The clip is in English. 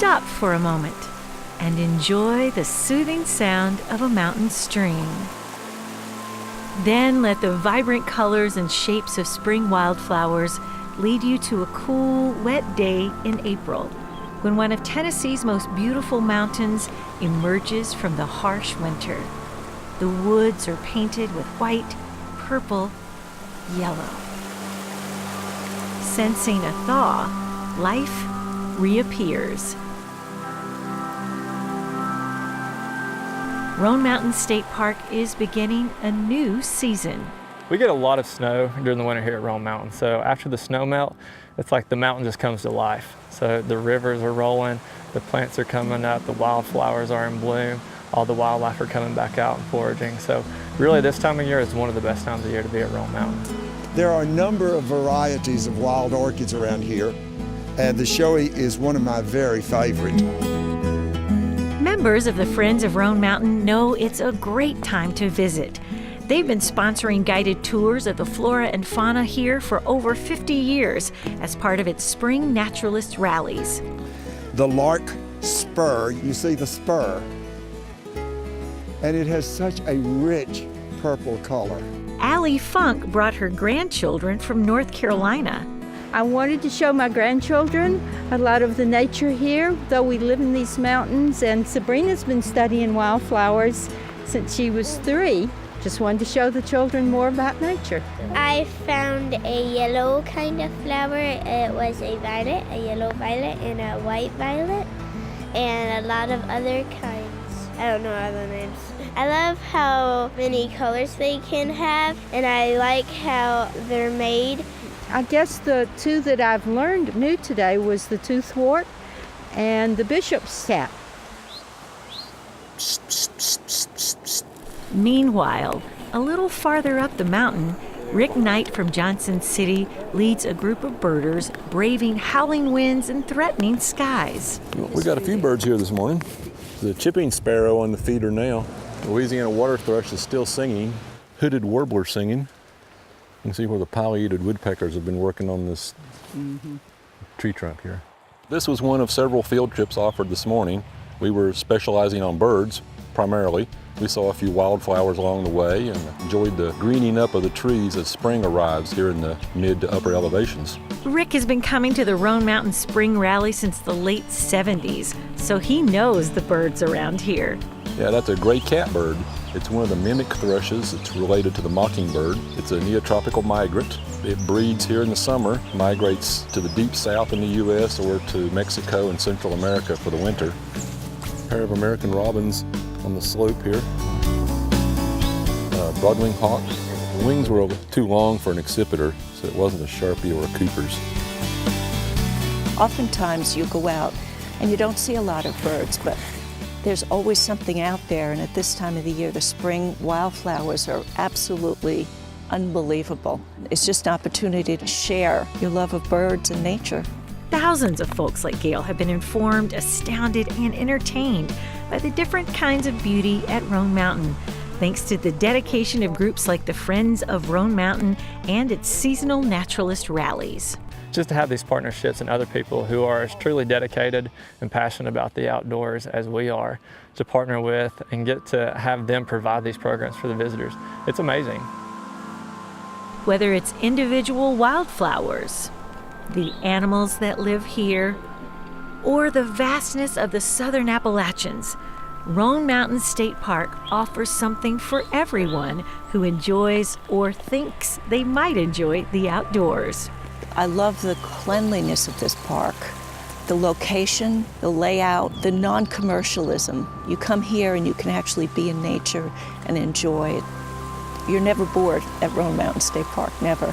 stop for a moment and enjoy the soothing sound of a mountain stream. Then let the vibrant colors and shapes of spring wildflowers lead you to a cool, wet day in April, when one of Tennessee's most beautiful mountains emerges from the harsh winter. The woods are painted with white, purple, yellow. Sensing a thaw, life reappears. Roan Mountain State Park is beginning a new season. We get a lot of snow during the winter here at Roan Mountain. So after the snow melt, it's like the mountain just comes to life. So the rivers are rolling, the plants are coming up, the wildflowers are in bloom, all the wildlife are coming back out and foraging. So really this time of year is one of the best times of year to be at Roan Mountain. There are a number of varieties of wild orchids around here, and the showy is one of my very favorite. Members of the Friends of Roan Mountain know it's a great time to visit. They've been sponsoring guided tours of the flora and fauna here for over 50 years as part of its spring naturalist rallies. The lark spur, you see the spur, and it has such a rich purple color. Allie Funk brought her grandchildren from North Carolina. I wanted to show my grandchildren a lot of the nature here, though we live in these mountains, and Sabrina's been studying wildflowers since she was 3. Just wanted to show the children more about nature. I found a yellow kind of flower. It was a violet, a yellow violet, and a white violet, and a lot of other kinds. I don't know other names. I love how many colors they can have, and I like how they're made. I guess the 2 that I've learned new today was the toothwort and the bishop's cap. Meanwhile, a little farther up the mountain, Rick Knight from Johnson City leads a group of birders braving howling winds and threatening skies. We got a few birds here this morning. The chipping sparrow on the feeder now. Louisiana water thrush is still singing. Hooded warbler singing. You can see where the pileated woodpeckers have been working on this tree trunk here. This was one of several field trips offered this morning. We were specializing on birds, primarily. We saw a few wildflowers along the way and enjoyed the greening up of the trees as spring arrives here in the mid to upper elevations. Rick has been coming to the Roan Mountain Spring Rally since the late 70s, so he knows the birds around here. Yeah, that's a gray catbird. It's one of the mimic thrushes. It's related to the mockingbird. It's a neotropical migrant. It breeds here in the summer, migrates to the deep south in the U.S. or to Mexico and Central America for the winter. A pair of American robins on the slope here. Broadwing hawk. The wings were too long for an accipiter, so it wasn't a Sharpie or a Cooper's. Oftentimes you go out and you don't see a lot of birds, but there's always something out there, and at this time of the year, the spring wildflowers are absolutely unbelievable. It's just an opportunity to share your love of birds and nature. Thousands of folks like Gail have been informed, astounded, and entertained by the different kinds of beauty at Roan Mountain, thanks to the dedication of groups like the Friends of Roan Mountain and its seasonal naturalist rallies. Just to have these partnerships and other people who are as truly dedicated and passionate about the outdoors as we are to partner with and get to have them provide these programs for the visitors. It's amazing. Whether it's individual wildflowers, the animals that live here, or the vastness of the southern Appalachians, Roan Mountain State Park offers something for everyone who enjoys or thinks they might enjoy the outdoors. I love the cleanliness of this park, the location, the layout, the non-commercialism. You come here and you can actually be in nature and enjoy it. You're never bored at Roan Mountain State Park, never.